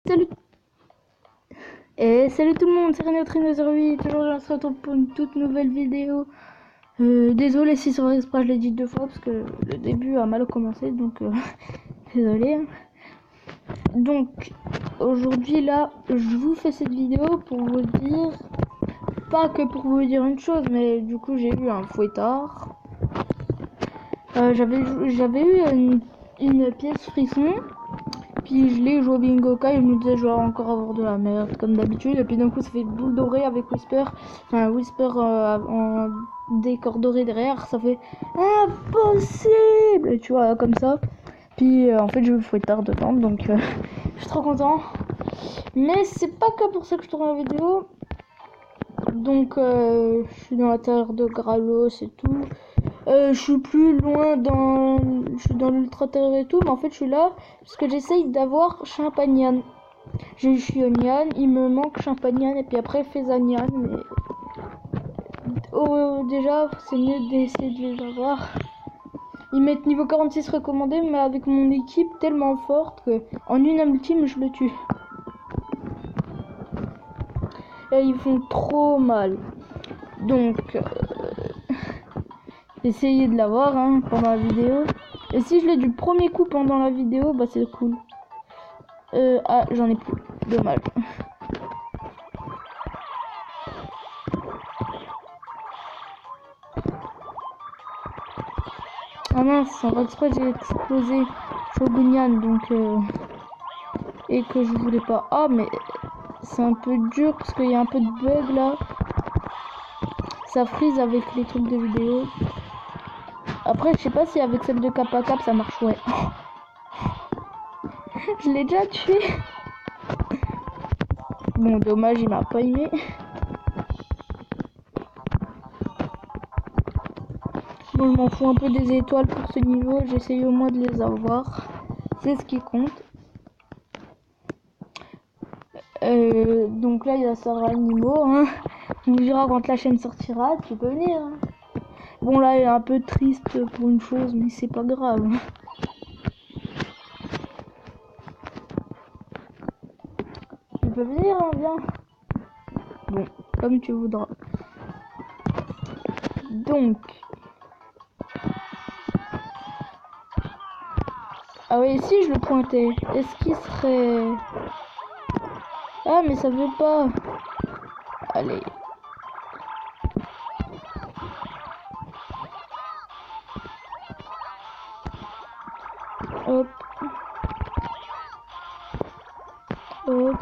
Salut et salut tout le monde, c'est Rhino08, aujourd'hui on se retrouve pour une toute nouvelle vidéo. Désolé si sur exprès je l'ai dit deux fois parce que le début a mal commencé, donc désolé. Donc aujourd'hui là, je vous fais cette vidéo pour vous dire, pas que pour vous dire une chose, mais du coup j'ai eu un fouettard. J'avais eu une pièce frisson. Puis je l'ai joué au Bingoka et je me disais je vais encore avoir de la merde comme d'habitude. Et puis d'un coup ça fait boule dorée avec Whisper. Enfin Whisper en décor doré derrière. Ça fait impossible. Et tu vois comme ça. Puis en fait je fais tard dedans donc je suis trop content. Mais c'est pas que pour ça que je tourne la vidéo. Donc je suis dans la terre de Gralos et tout. Je suis plus loin je suis dans l'ultra terre et tout, mais en fait je suis là parce que j'essaye d'avoir Champagnan. J'ai eu Chionian, il me manque Champagnan et puis après Fezanian, mais déjà c'est mieux d'essayer de les avoir. Ils mettent niveau 46 recommandé, mais avec mon équipe tellement forte que en une ultime je le tue. Et ils font trop mal. Donc essayez de l'avoir pendant la vidéo. Et si je l'ai du premier coup pendant la vidéo, bah c'est cool. Ah, j'en ai plus. Dommage. Ah mince, sans exprès j'ai explosé Shogunyan, donc et que je voulais pas. Ah mais c'est un peu dur parce qu'il y a un peu de bug là. Ça freeze avec les trucs de vidéo. Après je sais pas si avec celle de cap à cap ça marche, ouais. Je l'ai déjà tué. Bon dommage, il m'a pas aimé. Bon, je m'en fous un peu des étoiles pour ce niveau, j'essaye au moins de les avoir. C'est ce qui compte. Donc là il y a Sarah Nimo, on vous dira quand la chaîne sortira, tu peux venir. Bon là il est un peu triste pour une chose, mais c'est pas grave. Tu peux venir, viens. Bon, comme tu voudras. Donc. Ah oui, si je le pointais, est-ce qu'il serait... Ah mais ça veut pas. Allez. Hop. Hop.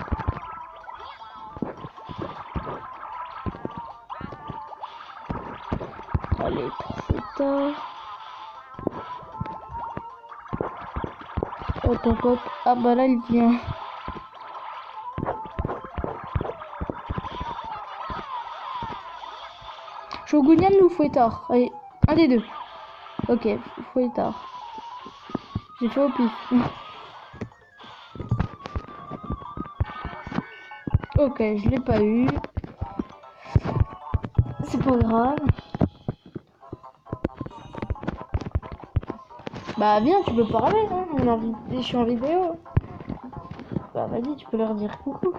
Allez, trop tard. Hop, hop, hop. Ah bah là, il vient. Shogunyan ou Fouettard? Allez, un des deux. Ok, Fouettard. J'ai fait au pif. Ok, je l'ai pas eu. C'est pas grave. Bah viens, tu peux parler, je suis en vidéo. Bah vas-y, tu peux leur dire coucou.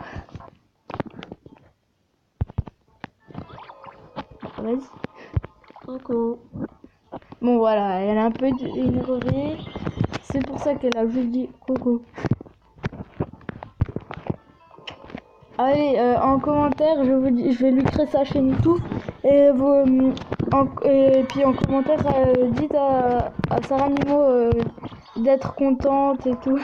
Vas-y. Coucou. Bon voilà, elle est un peu énervée. C'est pour ça qu'elle a juste dit coucou. Allez, en commentaire, je vais lui créer sa chaîne et tout. Et, et puis en commentaire, dites à Sarah Nimo d'être contente et tout.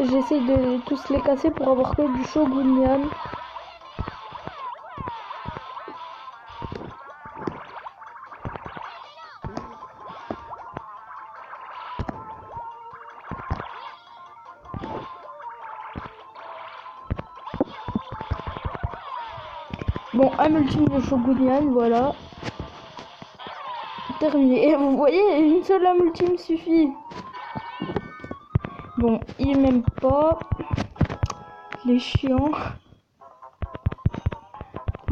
J'essaie de tous les casser pour avoir que du Shogunyan. Bon, un ultime de Shogunyan, voilà. Terminé. Et vous voyez, une seule âme ultime suffit. Bon, il m'aime pas. Il est chiant.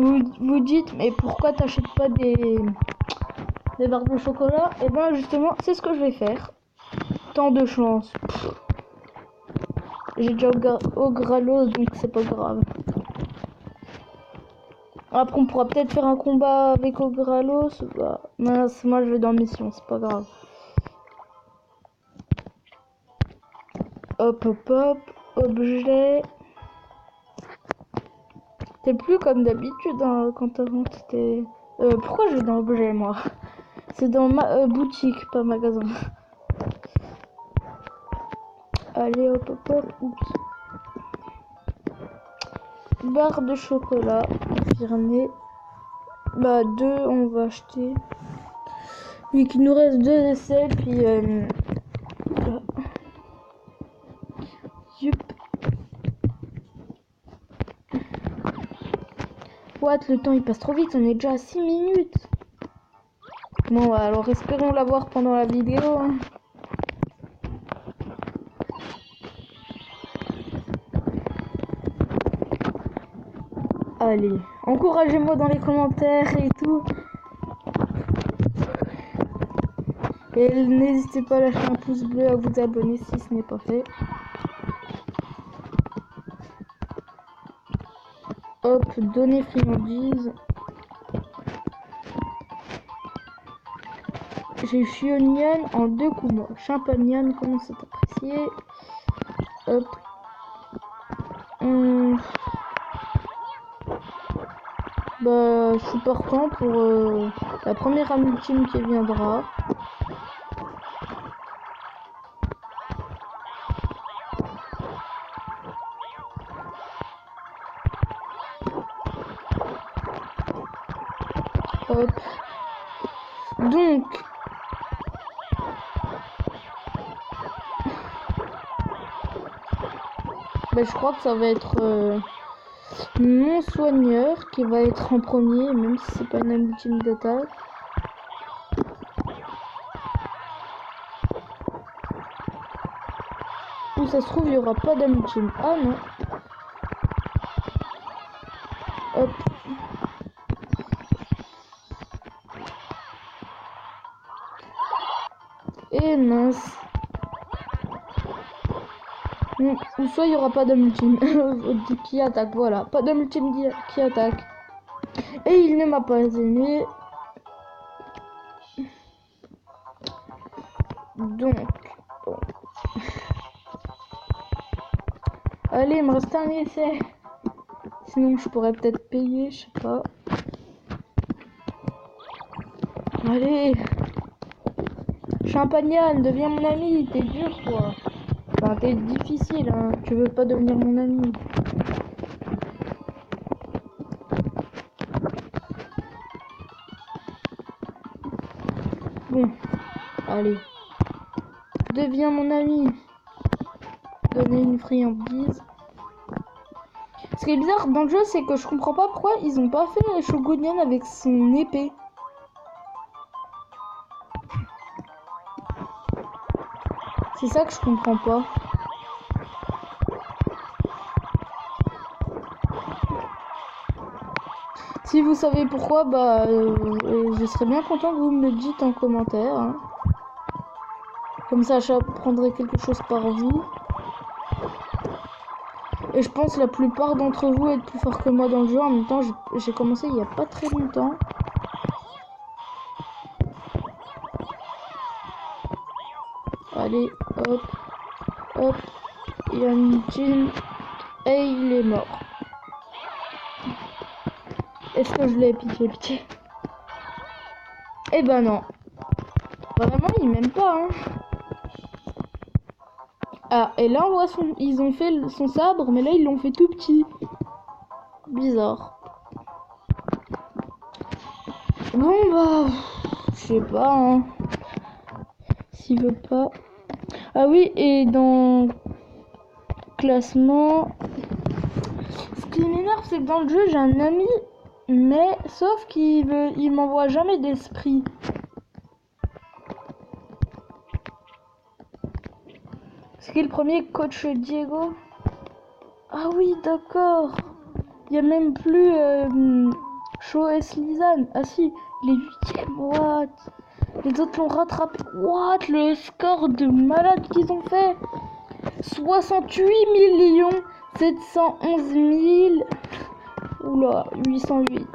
Vous dites, mais pourquoi t'achètes pas des barres de chocolat? Et ben justement, c'est ce que je vais faire. Tant de chance. J'ai déjà Ogralos, donc c'est pas grave. Après, on pourra peut-être faire un combat avec Ogralos. Bah, mince, moi je vais dans mission, c'est pas grave. Hop, hop, hop. Objet. C'est plus comme d'habitude hein, quand avant t'étais... pourquoi je vais dans objet, moi? C'est dans ma boutique, pas magasin. Allez, hop, hop, hop. Oups. Barre de chocolat. Confirmé. Bah, 2, on va acheter. Vu qu'il nous reste 2 essais, puis... Yup. What, le temps il passe trop vite, on est déjà à 6 minutes. Bon, alors espérons l'avoir pendant la vidéo. Hein. Allez, encouragez-moi dans les commentaires et tout. Et n'hésitez pas à lâcher un pouce bleu, à vous abonner si ce n'est pas fait. Hop, donner friandises. J'ai eu Chionian en 2 coups morts. Champagnan, comment c'est apprécié. Hop. Bah, je suis partant pour la première âme ultime qui viendra. Hop. Donc, bah, je crois que ça va être mon soigneur qui va être en premier, même si c'est pas une âme ultime d'attaque. Où ça se trouve, il y aura pas d'âme ultime. Ah non. Hop. Et mince. Ou soit il y aura pas d'homme ultime qui attaque, voilà. Pas d'homme ultime qui attaque. Et il ne m'a pas aimé. Donc. Bon. Allez, il me reste un essai. Sinon je pourrais peut-être payer, je sais pas. Allez. Champagnan, deviens mon ami, t'es dur quoi. Enfin, t'es difficile, hein. Tu veux pas devenir mon ami. Bon, allez. Deviens mon ami. Donner une friandise. Ce qui est bizarre dans le jeu, c'est que je comprends pas pourquoi ils ont pas fait Shogunyan avec son épée. C'est ça que je comprends pas. Si vous savez pourquoi, bah, je serais bien content que vous me le dites en commentaire. Hein. Comme ça, j'apprendrai quelque chose par vous. Et je pense que la plupart d'entre vous êtes plus fort que moi dans le jeu. En même temps, j'ai commencé il y a pas très longtemps. Allez, hop, hop. Il y a une team. Et il est mort. Est-ce que je l'ai pitié? Eh ben non. Vraiment, il m'aime pas, hein. Ah, et là, on voit ils ont fait son sabre, mais là, ils l'ont fait tout petit. Bizarre. Bon, bah... Je sais pas, hein. S'il veut pas... Ah oui, et dans... Classement... Ce qui m'énerve, c'est que dans le jeu, j'ai un ami, mais... Sauf il m'envoie jamais d'esprit. C'est qui le premier? Coach Diego? Ah oui, d'accord. Il y a même plus Shoes Lisanne. Ah si, les 8e. What? Les autres l'ont rattrapé. What? Le score de malade qu'ils ont fait. 68 711 000. Oula, 808.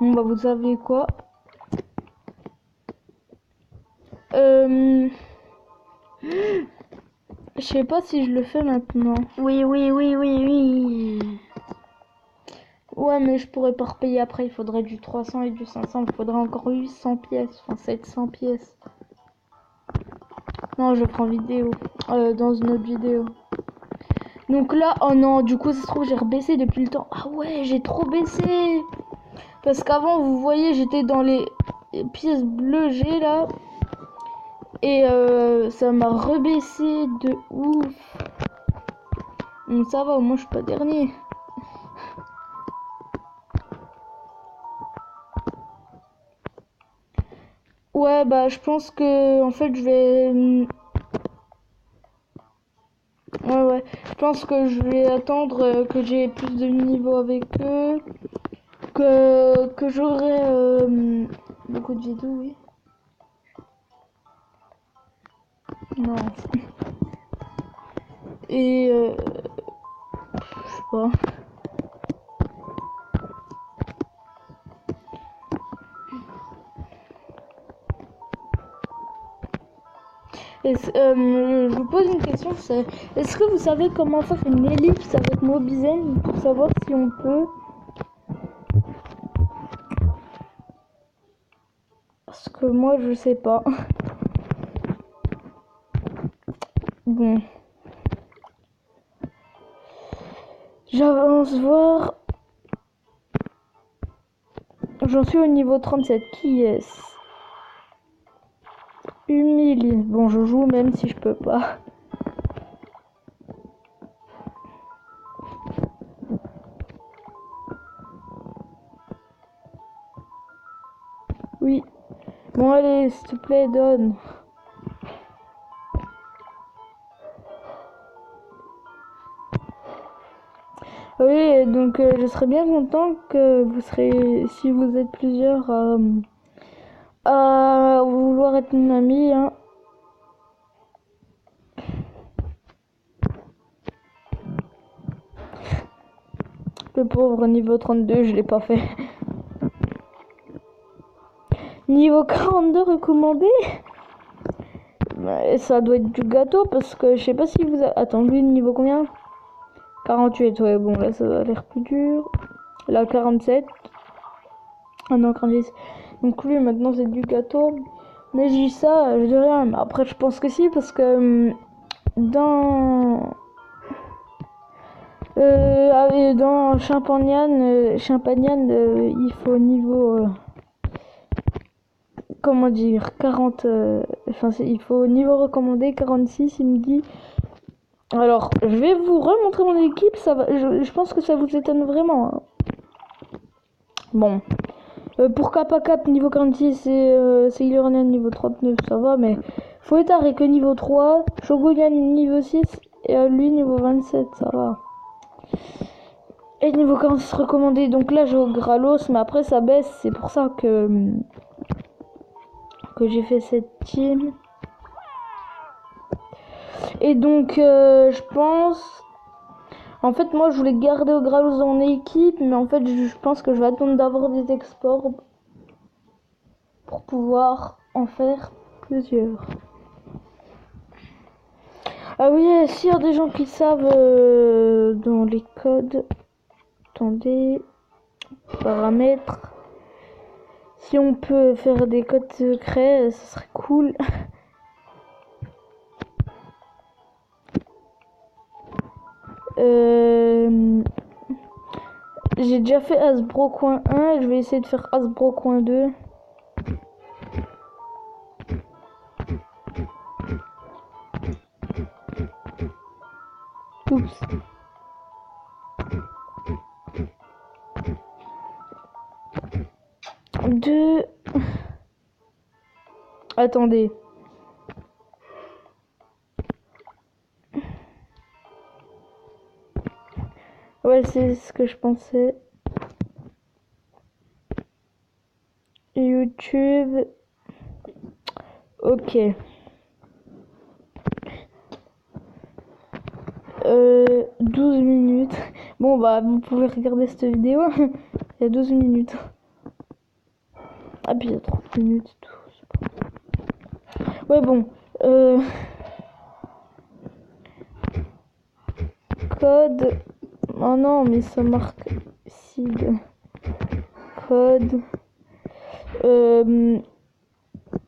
Bon bah vous savez quoi? Je sais pas si je le fais maintenant. Oui. Ouais, mais je pourrais pas repayer après. Il faudrait du 300 et du 500. Il faudrait encore 800 pièces. Enfin, 700 pièces. Non, je prends vidéo. Dans une autre vidéo. Donc là, oh non, du coup, ça se trouve, j'ai rebaissé depuis le temps. Ah ouais, j'ai trop baissé. Parce qu'avant, vous voyez, j'étais dans les pièces bleues G là. Et ça m'a rebaissé de ouf. Donc ça va, au moins je suis pas dernier. Ouais, bah je pense que en fait je vais... Ouais, je pense que je vais attendre que j'ai plus de niveau avec eux. Que j'aurai beaucoup de vidéos, oui. Non. Et je sais pas. Je vous pose une question, c'est est-ce que vous savez comment faire une ellipse avec Mobizen pour savoir si on peut? Parce que moi je sais pas. Bon. J'avance voir. J'en suis au niveau 37. Qui est-ce? Humilie. Bon, je joue même si je peux pas. Oui. Bon, allez, s'il te plaît, donne. Oui, donc je serais bien content que vous serez, si vous êtes plusieurs à vouloir être mon ami, hein. Le pauvre niveau 32, je l'ai pas fait. Niveau 42 recommandé? Ça doit être du gâteau parce que je sais pas si vous avez... Attends, lui, niveau combien? 48, ouais, bon, là, ça va l'air plus dur. Là, 47. Ah non, 46. Donc lui, maintenant, c'est du gâteau. Mais je dis ça, je dis rien. Mais après, je pense que si, parce que dans Champagnane, il faut niveau... comment dire, 40... enfin, il faut niveau recommandé, 46, il me dit... Alors, je vais vous remontrer mon équipe, ça va, je pense que ça vous étonne vraiment. Hein. Bon. Pour Kappa Cap niveau 46 et Sailor niveau 39, ça va, mais Fouettard est que niveau 3, Shoguyan niveau 6 et lui niveau 27, ça va. Et niveau 46 recommandé, donc là j'ai au Gralos, mais après ça baisse, c'est pour ça que j'ai fait cette team. Et donc je pense... En fait moi je voulais garder au Gralos dans mon équipe, mais en fait je pense que je vais attendre d'avoir des exports pour pouvoir en faire plusieurs. Ah oui, s'il y a des gens qui savent dans les codes, attendez, paramètres, si on peut faire des codes secrets, ça serait cool. J'ai déjà fait Hasbro coin 1, je vais essayer de faire Hasbro coin 2. Oups. Deux. Attendez. Ouais, c'est ce que je pensais. YouTube. Ok. 12 minutes. Bon, bah, vous pouvez regarder cette vidéo. Il y a 12 minutes. Ah, puis il y a 30 minutes et tout. Ouais, bon. Code. Oh non, mais ça marque SID. Code.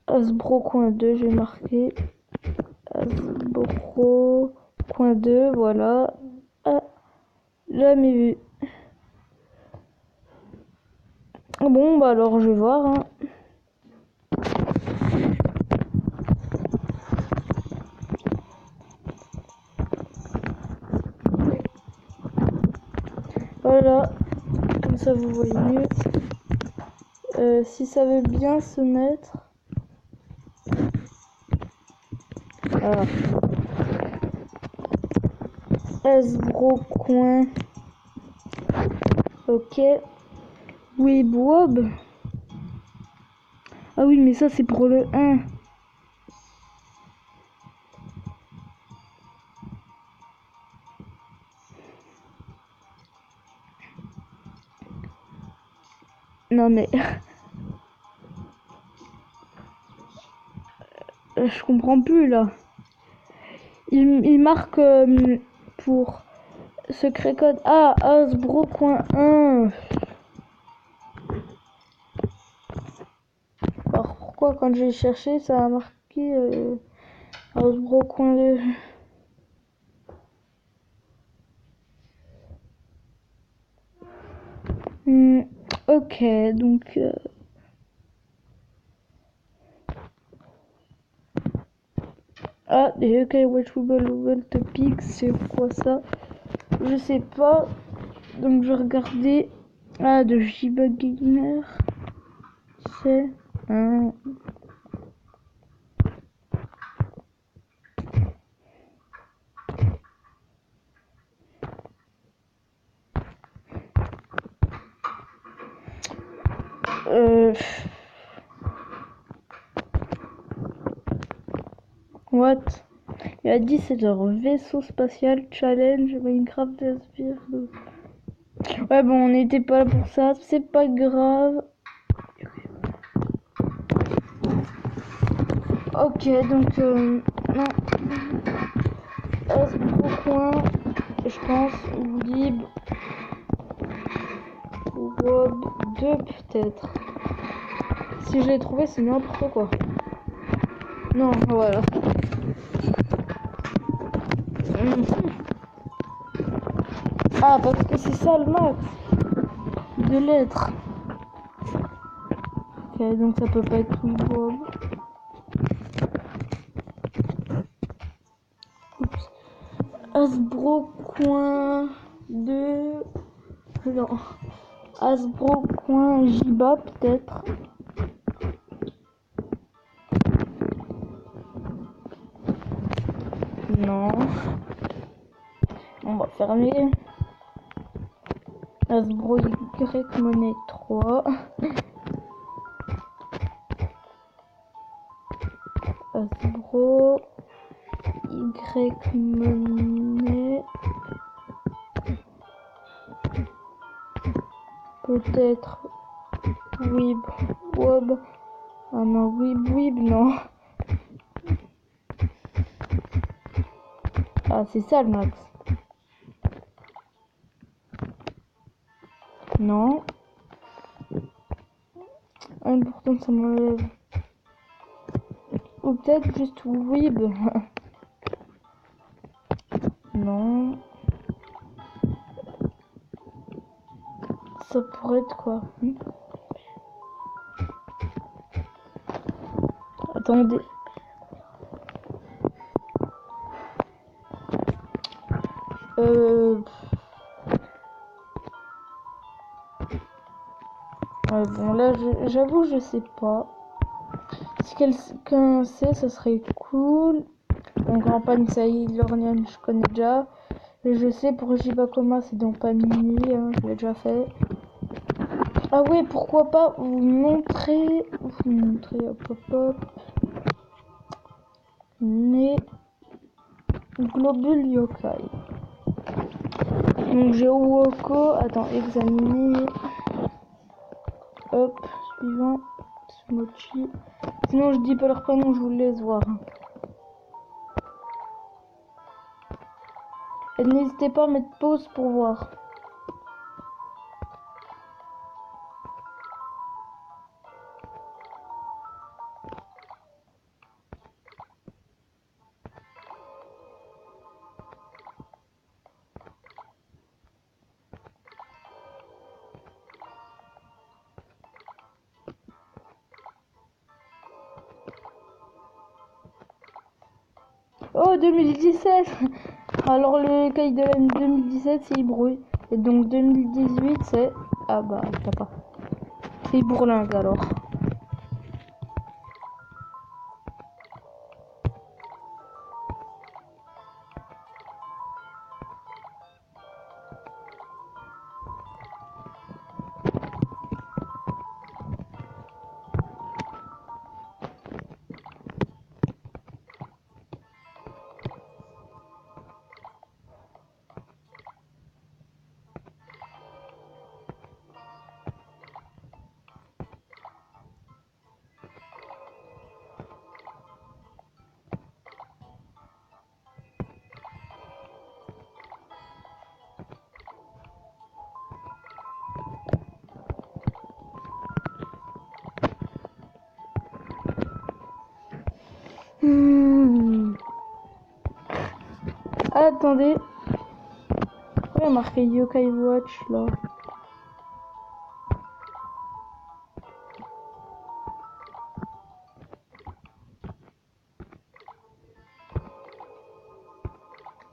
Hasbro coin 2, j'ai marqué. Hasbro coin 2, voilà. Ah, jamais vu. Bon, bah alors je vais voir. Hein. Voilà, comme ça vous voyez mieux. Si ça veut bien se mettre. Voilà. Hasbro coin. Ok. Webwob. Ah oui, mais ça c'est pour le 1. Non mais... je comprends plus là. Il marque pour secret code. Ah, Hasbro coin 1. Alors pourquoi quand j'ai cherché ça a marqué Hasbro coin 2. Ok, donc... Ah, des OK Watch Google Topics, c'est quoi ça? Je sais pas. Donc je vais regarder. Ah, de J-Bug Gamer. C'est un... What? Il a dit c'est leur vaisseau spatial challenge Minecraft Aspire. Ouais bon on n'était pas là pour ça, c'est pas grave. Ok donc non. Hasbro coin, je pense, ou libre. Ou Wob 2 peut-être. Si je l'ai trouvé c'est n'importe quoi. Non voilà. Ah parce que c'est ça le max de lettres. Ok donc ça peut pas être tout Wob. Oups. Hasbro coin 2. Non. Hasbro coin Jiba peut-être. Non. On va fermer. Hasbro Y monnaie 3. Hasbro Y monnaie. Peut-être Wib Wob. Ah non, Wib non. Ah c'est ça le max. Non. Ah, pourtant ça m'enlève. Ou peut-être juste Wib. Non. Ça pourrait être quoi? Attendez. Ouais, bon là j'avoue je sais pas. Si quelqu'un sait ça serait cool. En campagne ça y est, Lornian je connais déjà. Je sais pour Jibakoma, c'est dans Panini, hein, je l'ai déjà fait. Ah ouais, pourquoi pas vous montrer, hop hop hop, mais Globule Yokai. Donc j'ai Woko, attends, examiner. Hop, suivant, Smochi. Sinon je dis pas leur prénom, je vous laisse voir. Et n'hésitez pas à mettre pause pour voir. Oh, 2017. Alors le cahier de l'année 2017 c'est Hibrouille. Et donc 2018 c'est... Ah bah, je sais pas. C'est Bourlingue alors. Attendez. Pourquoi il y a marqué Yokai Watch là?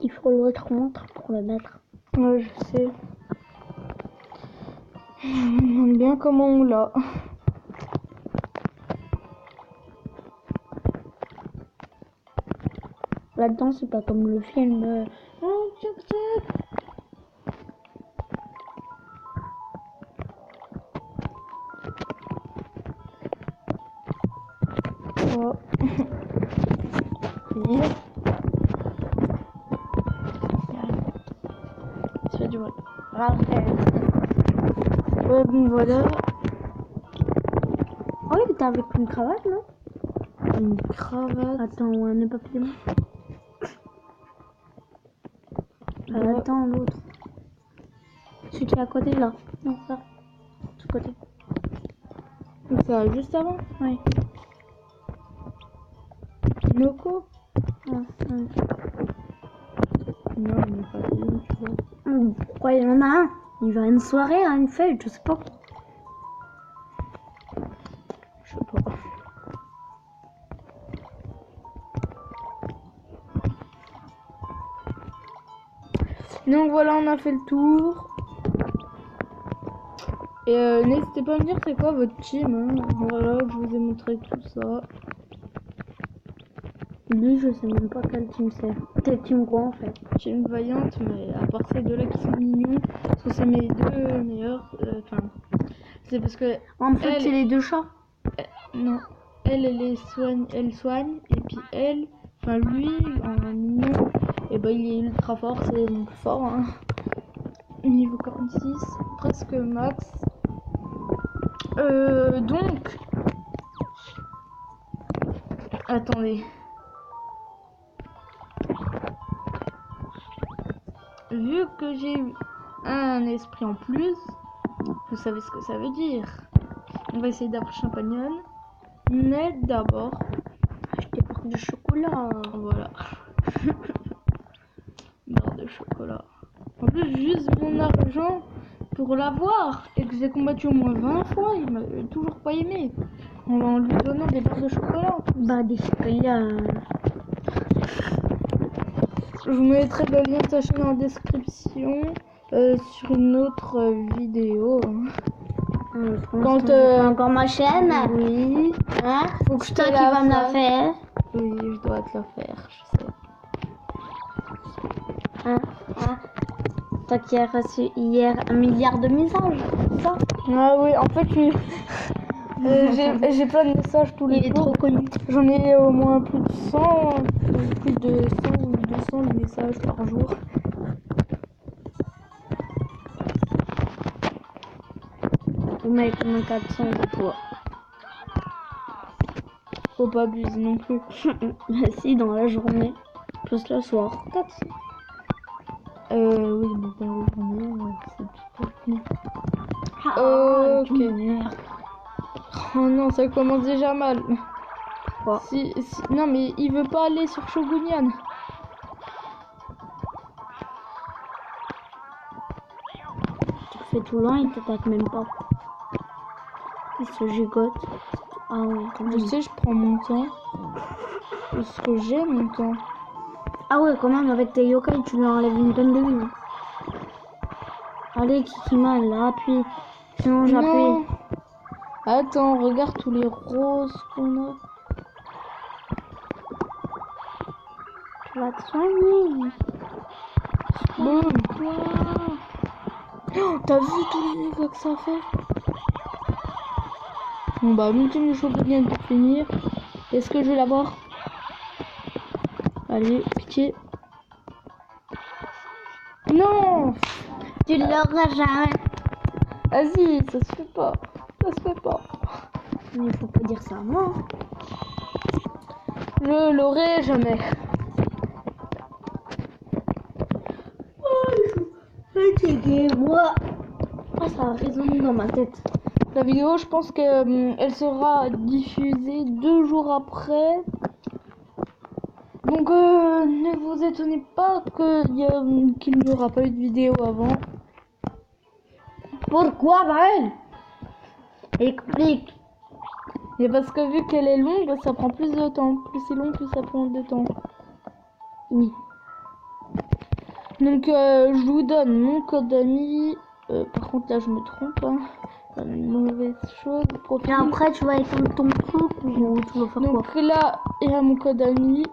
Il faut l'autre montre pour le mettre. Ouais, je sais. Je me demande bien comment on l'a. Là-dedans, c'est pas comme le film. Oh, tchac tchac. Oh. Lire. Ça fait du bruit. Raphaël. Ouais, bon voilà. Oh, il était avec une cravate, non? Une cravate. Attends, on n'est pas filmé. Ouais. Attends, l'autre. Celui qui est à côté, là. Non, ça. Ce côté. Ça, juste avant. Oui. Noko. Ouais. Non, il n'est pas bien, tu vois. Pourquoi il y en a un? Il va à une soirée, à une fête, je sais pas. Je sais pas. Donc voilà, on a fait le tour. Et n'hésitez pas à me dire c'est quoi votre team. Hein. Voilà, je vous ai montré tout ça. Lui, je sais même pas quel team c'est. Quel team quoi en fait? Team Vaillante, mais à part ces deux-là qui sont mignons, parce que c'est mes deux meilleurs. Enfin, c'est parce que. En fait, c'est les deux chats. Non, elle soigne, et puis elle, enfin lui, en mignon, et ben il est ultra fort, c'est mon plus fort. Hein. Niveau 46, presque max. Donc, attendez. Vu que j'ai eu un esprit en plus, vous savez ce que ça veut dire. On va essayer d'avoir champagnole. Mais d'abord, Acheter barre de chocolat. voilà. Barre de chocolat. En plus, juste mon argent pour l'avoir et que j'ai combattu au moins 20 fois, il m'a toujours pas aimé. En lui donnant des barres de chocolat. Bah, des chocolats. Je vous mettrai le lien de sa chaîne en description sur une autre vidéo. Quand encore ma chaîne. Oui. Hein? Faut que C'est toi qui vas me la faire. Oui, je dois te la faire, je sais. Hein, hein. Toi qui as reçu hier 1 milliard de messages, c'est ça? Ah oui, en fait, j'ai plein de messages tous les Il est jours. trop connu. J'en ai au moins plus de 100 ou 200 de messages par jour. Le mec, on a 400 de toi. Faut pas abuser non plus. Bah si, dans la journée, plus le soir. 400. Oui, mais dans la journée, c'est tout fini. Tu Ok. m'énerves. Oh non, ça commence déjà mal. Quoi? Non, mais il veut pas aller sur Shogunian. Tu fais tout loin, il t'attaque même pas. Il se gigote. Ah ouais, quand Je même. sais, je prends mon temps. Parce que j'ai mon temps. Ah ouais, quand même, avec tes yokai, tu lui enlèves une tonne de vie. Hein. Allez, Kikiman, là, appuie. Sinon, j'appuie. Non. Attends, regarde tous les roses qu'on a. Tu vas te soigner. Boum. Wow. Oh, t'as vu tous les dégâts que ça fait? Bon bah, ultime du Shogunian pour finir. Est-ce que je vais l'avoir? Allez, pitié. Non! Tu l'auras jamais. Vas-y, ça se fait pas. Ça se fait pas. Mais il faut pas dire ça à moi. Je l'aurai jamais. Fatigué, moi. Ah, ça a résonné dans ma tête. La vidéo, je pense que elle sera diffusée 2 jours après. Donc ne vous étonnez pas qu'il n'y aura pas eu de vidéo avant. Pourquoi, Maël? Explique. Et parce que vu qu'elle est longue, ça prend plus de temps. Plus c'est long, plus ça prend de temps. Oui. Donc je vous donne mon code ami. Par contre là je me trompe. Hein. Une mauvaise chose. Profil. Et après, tu vas éteindre ton truc ou tu vas faire quoi? Donc là il y a mon code ami.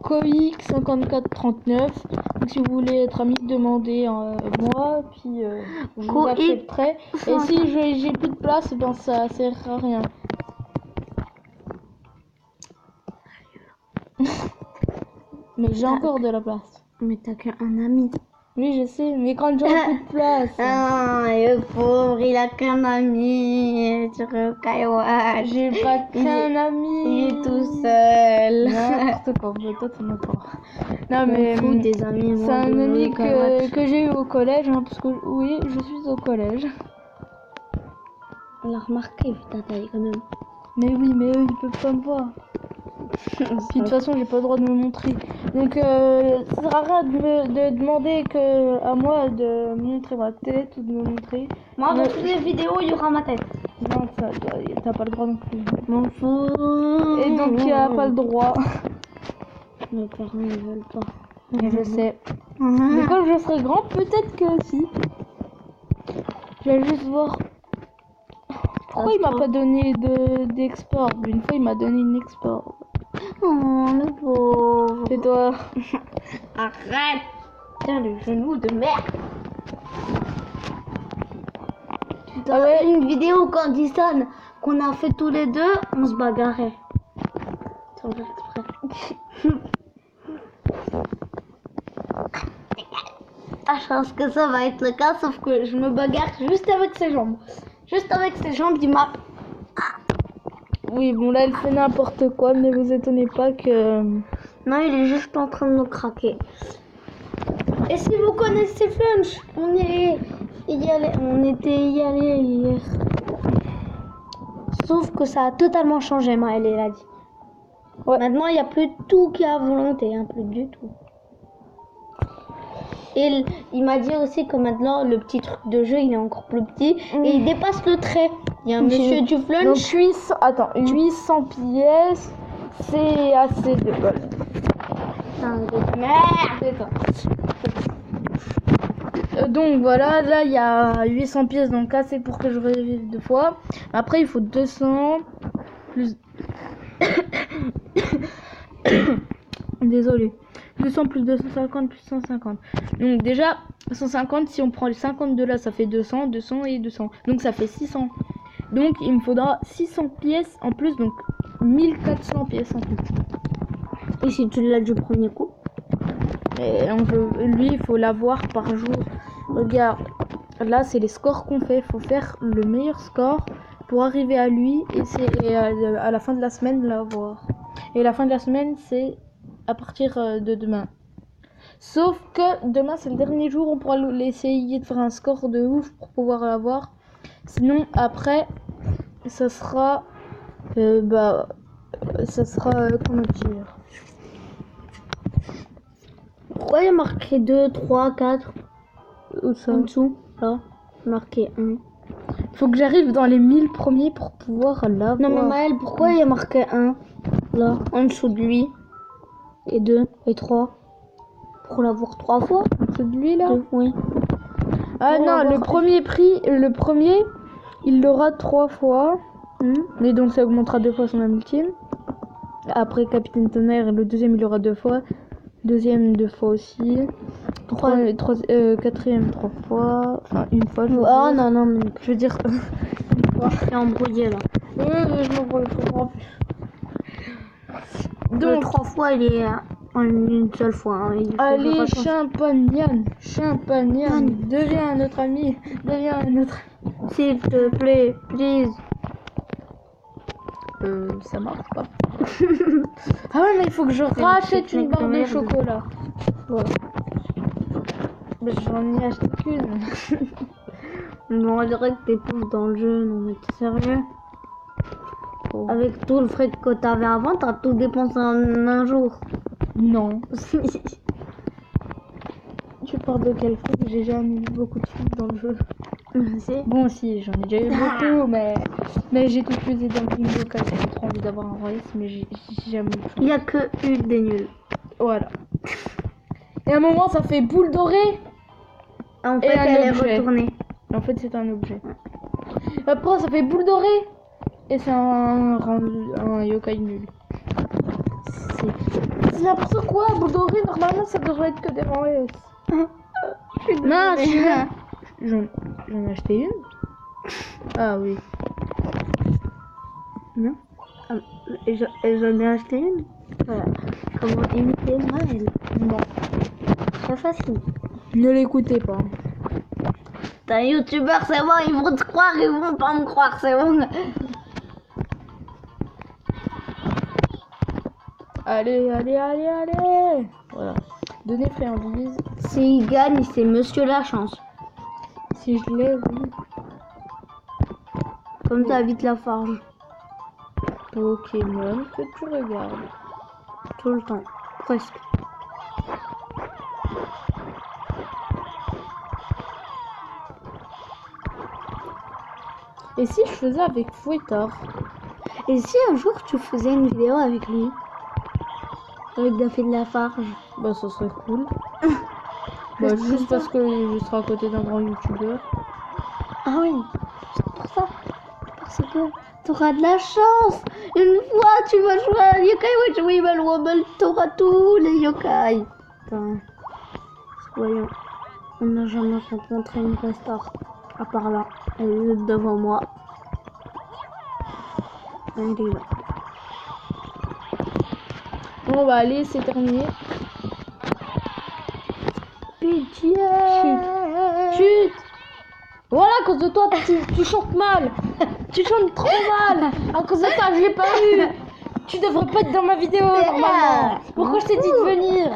Koik 5439. Donc si vous voulez être ami, demandez moi, puis je vous accepterai. Et si j'ai plus de place, ben ça sert à rien. Mais j'ai encore de la place. Mais t'as qu'un ami. Oui, je sais, mais quand j'aurai plus de place. Ah, le pauvre, il a qu'un ami. Sur Kaiwa. J'ai pas qu'un ami. Il est tout seul. N'importe quoi, mais toi t'en as pas. Non mais des amis. c'est un ami que j'ai eu au collège, hein, parce que oui, je suis au collège. On l'a remarqué vu ta taille quand même. Mais oui, mais eux ils peuvent pas me voir. Puis de toute façon j'ai pas le droit de me montrer. Donc ça sert à rien de demander à moi de montrer ma tête ou de me montrer. Moi dans toutes les vidéos il y aura ma tête. Non, t'as pas le droit non plus. M'en fous. Et donc il a pas le droit. Mes parents ne veulent pas. Je sais. Mais quand je serai grand, peut-être que si. Je vais juste voir. Pourquoi il m'a pas donné d'export? Une fois il m'a donné une export. Oh le pauvre. C'est toi. Arrête. Putain le genou de merde. Ah ouais. Une vidéo quand Dyson qu'on a fait tous les deux, on se bagarrait. Sans faire exprès. Ah, je pense que ça va être le cas, sauf que je me bagarre juste avec ses jambes. Juste avec ses jambes, il m'a... Oui, bon là elle fait n'importe quoi, ne vous étonnez pas que... Non, il est juste en train de nous craquer. Et si vous connaissez Flunch, on était y allé hier. Sauf que ça a totalement changé, Maëlle, elle a dit. Ouais. Maintenant, il n'y a plus tout qui est à volonté, hein, plus du tout. Et il m'a dit aussi que maintenant, le petit truc de jeu, il est encore plus petit. Et il dépasse le trait. Il y a un monsieur du Flunch. Donc 800 pièces, c'est assez de bol. Putain de merde. Donc voilà, là il y a 800 pièces, donc assez pour que je revive 2 fois. Après il faut 200 plus... Désolé. plus 100 plus 250 plus 150. Donc déjà 150, si on prend les 50 de là, ça fait 200, 200 et 200. Donc ça fait 600. Donc il me faudra 600 pièces en plus, donc 1400 pièces en plus. Et si tu l'as du premier coup? Et lui, il faut l'avoir par jour. Regarde, là c'est les scores qu'on fait. Il faut faire le meilleur score pour arriver à lui et à la fin de la semaine l'avoir. Et la fin de la semaine, c'est à partir de demain. Sauf que demain c'est le dernier jour, on pourra essayer de faire un score de ouf pour pouvoir l'avoir. Sinon après, ça sera comment dire. Pourquoi il y a marqué 2, 3, 4 Où ça? en dessous? Là, marqué 1. Faut que j'arrive dans les 1000 premiers pour pouvoir l'avoir. Non mais Maëlle, pourquoi il y a marqué 1 là, en dessous de lui? Et 2 et 3 pour l'avoir 3 fois? En dessous de lui là? 2, oui. Ah non, le premier prix, il l'aura 3 fois. Mais donc ça augmentera 2 fois son âme ultime. Après Capitaine Tonnerre, le deuxième il aura 2 fois. Deuxième 2 fois aussi. Quatrième 3 fois. Enfin une fois. Oh non, non, mais Je veux dire une fois. c'est embrouillé là. Je m'embrouille, je comprends plus. Donc 3 fois il est en une seule fois. Hein. Allez, Champagnan, deviens notre ami, deviens notre... S'il te plaît, please. Ça marche pas. Ah ouais, mais il faut que je rachète une barre de chocolat. Voilà. Mais j'en ai acheté qu'une. Non, on dirait que t'es pauvre dans le jeu, non mais t'es sérieux? Oh. Avec tout le fric que t'avais avant, t'as tout dépensé en un jour. Non. Tu parles de quel fric? J'ai jamais eu beaucoup de fric dans le jeu. Bon, si, j'en ai déjà eu beaucoup, mais j'ai tout usé dans le bingo car j'avais trop envie d'avoir un royaume, mais j'ai jamais eu. Il y a que eu des nuls. Voilà. Et à un moment, ça fait boule dorée. En fait, Et un elle est objet. retournée. En fait, c'est un objet. Après, ça fait boule dorée. Et c'est un yokai nul. C'est n'importe quoi. Boule dorée, normalement, ça devrait être que des rangs S. Non, J'en ai acheté une. Ah oui. Non. Et j'en ai acheté une. Voilà. Comment imiter Maëlle? Non. Très facile. Ne l'écoutez pas. T'es un youtubeur, c'est bon, ils vont te croire, ils vont pas me croire, c'est bon. Allez. Voilà. Donnez friandise. S'il gagne, c'est Monsieur la chance. Si je l'ai, oui. Comme t'habites la farge. Pokémon que tu regardes. Tout le temps. Presque. Et si je faisais avec Fouettard? Et si un jour tu faisais une vidéo avec lui? Avec Daffy de la farge? Bah ça serait cool. Bah juste parce que je serai à côté d'un grand youtubeur. Ah oui, c'est pour ça. Parce que t'auras de la chance. Une fois tu vas jouer à Yokai Watch Weevil Wobble, t'auras tous les yokai. Attends. Voyons. On n'a jamais rencontré une vraie star. À part là. Elle est devant moi. Elle est là. Bon bah allez, c'est terminé. Pitié. Chut. Voilà, à cause de toi, tu chantes mal. Tu chantes trop mal. À cause de toi, je l'ai pas eu. Tu devrais pas être dans ma vidéo normalement. Pourquoi je t'ai dit de venir?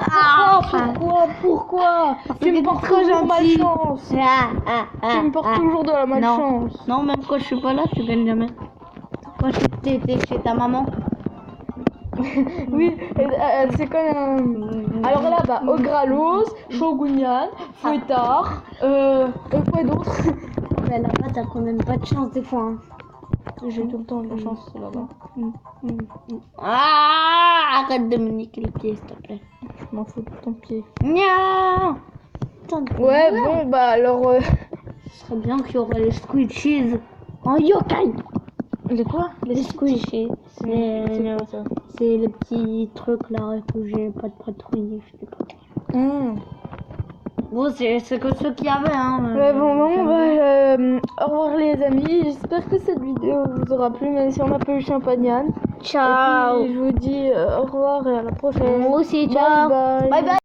Pourquoi? Tu me portes toujours malchance. Tu me portes toujours de la malchance. Non, même quand je suis pas là, tu gagnes jamais. Quand t'étais chez ta maman. Oui, c'est comme alors là, bah, Ogralos, Shogunyan, Fouettard, quoi d'autre? Mais là-bas, t'as quand même pas de chance des fois. Hein. J'ai tout le temps de la chance là-bas. Ah, arrête de me niquer le pied, s'il te plaît. Je m'en fous de ton pied. Nya. Ouais, bon, bah alors... Ce serait bien qu'il y aurait les squishies en yokai. Les quoi? Les squishies. C'est quoi ça? C'est les petits trucs là que j'ai pas de patrouille. Bon, c'est que ceux qu'il y avait, hein. Ouais, bon, au revoir les amis. J'espère que cette vidéo vous aura plu, même si on n'a pas eu Champagnane. Ciao. Et puis, je vous dis au revoir et à la prochaine. Moi aussi, ciao. Bye bye. Bye bye.